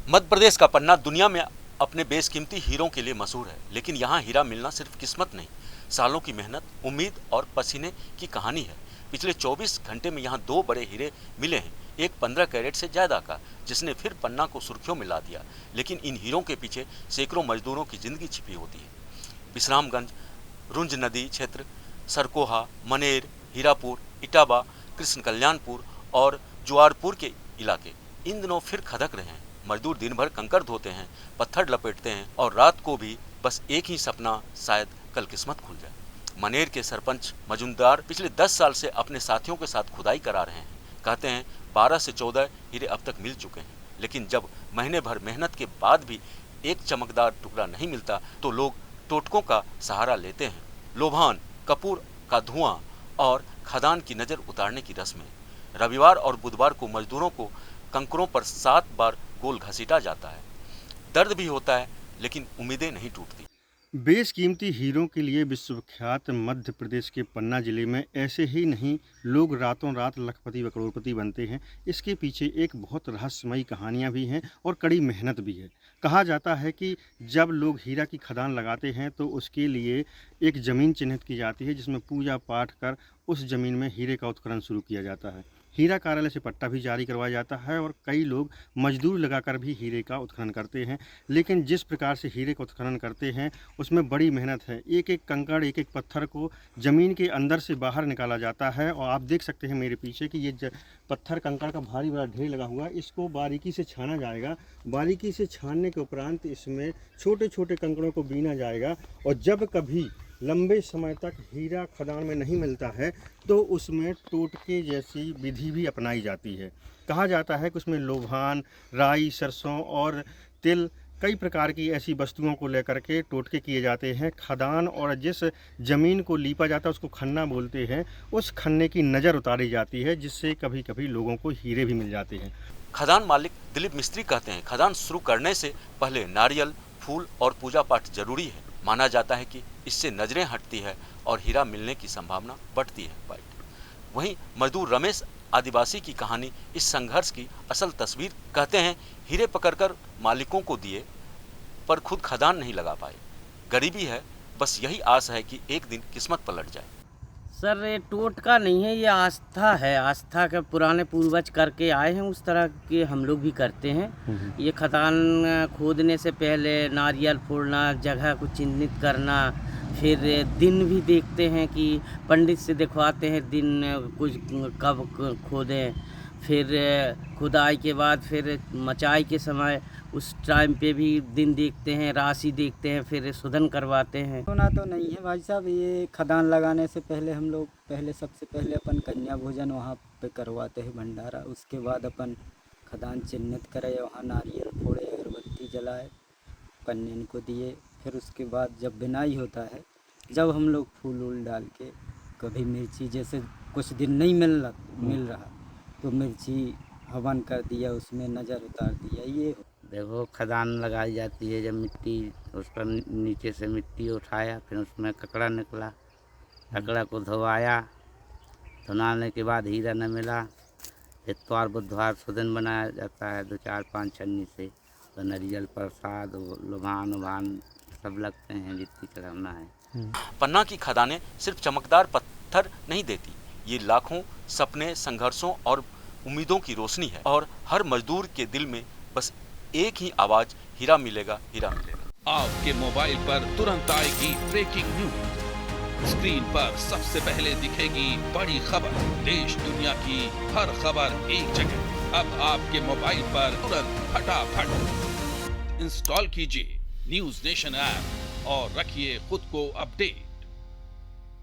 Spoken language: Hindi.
मध्य प्रदेश का पन्ना दुनिया में अपने बेशकीमती हीरों के लिए मशहूर है, लेकिन यहाँ हीरा मिलना सिर्फ किस्मत नहीं, सालों की मेहनत, उम्मीद और पसीने की कहानी है। पिछले 24 घंटे में यहाँ 2 बड़े हीरे मिले हैं, एक 15 कैरेट से ज्यादा का, जिसने फिर पन्ना को सुर्खियों में ला दिया। लेकिन इन हीरों के पीछे सैकड़ों मजदूरों की जिंदगी छिपी होती है। विश्रामगंज, रुंज नदी क्षेत्र, सरकोहा, मनेर, हीरापुर, इटावा, कृष्ण कल्याणपुर और जुआरपुर के इलाके इन दिनों फिर खदक रहे हैं। मजदूर दिन भर कंकड़ धोते हैं, पत्थर लपेटते हैं और रात को भी बस एक ही सपना, शायद कल किस्मत खुल जाए। मनेर के सरपंच मजुमदार पिछले 10 साल से अपने साथियों के साथ खुदाई करा रहे हैं। कहते हैं 12 से 14 हीरे अब तक मिल चुके हैं, लेकिन जब महीने भर मेहनत के बाद भी एक चमकदार टुकड़ा नहीं मिलता तो लोग टोटकों का सहारा लेते हैं। लोभान, कपूर का धुआं और खदान की नज़र उतारने की रस्म है। रविवार और बुधवार को मजदूरों को कंकरों पर 7 बार गोल घसीटा जाता है। दर्द भी होता है, लेकिन उम्मीदें नहीं टूटती। बेशकीमती हीरों के लिए विश्वविख्यात मध्य प्रदेश के पन्ना जिले में ऐसे ही नहीं लोग रातों रात लखपति व करोड़पति बनते हैं। इसके पीछे एक बहुत रहस्यमयी कहानियां भी हैं और कड़ी मेहनत भी है। कहा जाता है कि जब लोग हीरा की खदान लगाते हैं तो उसके लिए एक ज़मीन चिन्हित की जाती है, जिसमें पूजा पाठ कर उस ज़मीन में हीरे का उत्खनन शुरू किया जाता है। हीरा कार्यालय से पट्टा भी जारी करवाया जाता है और कई लोग मजदूर लगाकर भी हीरे का उत्खनन करते हैं। लेकिन जिस प्रकार से हीरे का उत्खनन करते हैं उसमें बड़ी मेहनत है। एक एक कंकड़, एक एक पत्थर को ज़मीन के अंदर से बाहर निकाला जाता है और आप देख सकते हैं मेरे पीछे कि ये पत्थर कंकड़ का भारी बड़ा ढेर लगा हुआ है। इसको बारीकी से छाना जाएगा। बारीकी से छानने के उपरांत इसमें छोटे छोटे कंकड़ों को बीना जाएगा और जब कभी लंबे समय तक हीरा खदान में नहीं मिलता है तो उसमें टोटके जैसी विधि भी अपनाई जाती है। कहा जाता है कि उसमें लोभान, राई, सरसों और तिल, कई प्रकार की ऐसी वस्तुओं को लेकर के टोटके किए जाते हैं। खदान और जिस ज़मीन को लीपा जाता है उसको खन्ना बोलते हैं। उस खन्ने की नज़र उतारी जाती है, जिससे कभी कभी लोगों को हीरे भी मिल जाते हैं। खदान मालिक दिलीप मिस्त्री कहते हैं, खदान शुरू करने से पहले नारियल, फूल और पूजा पाठ जरूरी है। माना जाता है कि इससे नजरें हटती है और हीरा मिलने की संभावना बढ़ती है। वहीं मजदूर रमेश आदिवासी की कहानी इस संघर्ष की असल तस्वीर। कहते हैं, हीरे पकड़कर मालिकों को दिए पर खुद खदान नहीं लगा पाए। गरीबी है, बस यही आस है कि एक दिन किस्मत पलट जाए। सर, ये टोटका नहीं है, ये आस्था है। आस्था के पुराने पूर्वज करके आए हैं, उस तरह के हम लोग भी करते हैं। ये खदान खोदने से पहले नारियल फोड़ना, जगह को चिन्हित करना, फिर दिन भी देखते हैं कि पंडित से दिखवाते हैं दिन कुछ कब खोदें। फिर खुदाई के बाद फिर मचाई के समय उस टाइम पे भी दिन देखते हैं, राशि देखते हैं, फिर शोधन करवाते हैं। होना तो नहीं है भाई साहब। ये खदान लगाने से पहले हम लोग सबसे पहले अपन कन्या भोजन वहाँ पे करवाते हैं, भंडारा। उसके बाद अपन खदान चिन्हित करे, वहाँ नारियल फोड़े, अगरबत्ती जलाए, कन्या को दिए। फिर उसके बाद जब बिनाई होता है, जब हम लोग फूल वूल डाल के, कभी मिर्ची, जैसे कुछ दिन नहीं मिल रहा तो मिर्ची हवन कर दिया, उसमें नज़र उतार दिया। ये देखो, खदान लगाई जाती है, जब मिट्टी उस पर नीचे से मिट्टी उठाया, फिर उसमें ककड़ा निकला, ककड़ा को धोवाया, धुनाने के बाद हीरा न मिला। इतवार बुधवार शोधन बनाया जाता है 2 4 5 छन्नी से। तो नारियल, प्रसाद, लोभान उभान सब लगते हैं, जितनी चढ़ाना है। पन्ना की खदानें सिर्फ चमकदार पत्थर नहीं देती, ये लाखों सपने, संघर्षों और उम्मीदों की रोशनी है। और हर मजदूर के दिल में बस एक ही आवाज, हीरा मिलेगा, हीरा मिलेगा। आपके मोबाइल पर तुरंत आएगी ब्रेकिंग न्यूज। स्क्रीन पर सबसे पहले दिखेगी बड़ी खबर। देश दुनिया की हर खबर एक जगह। अब आपके मोबाइल पर तुरंत फटाफट इंस्टॉल कीजिए न्यूज नेशन ऐप और रखिए खुद को अपडेट।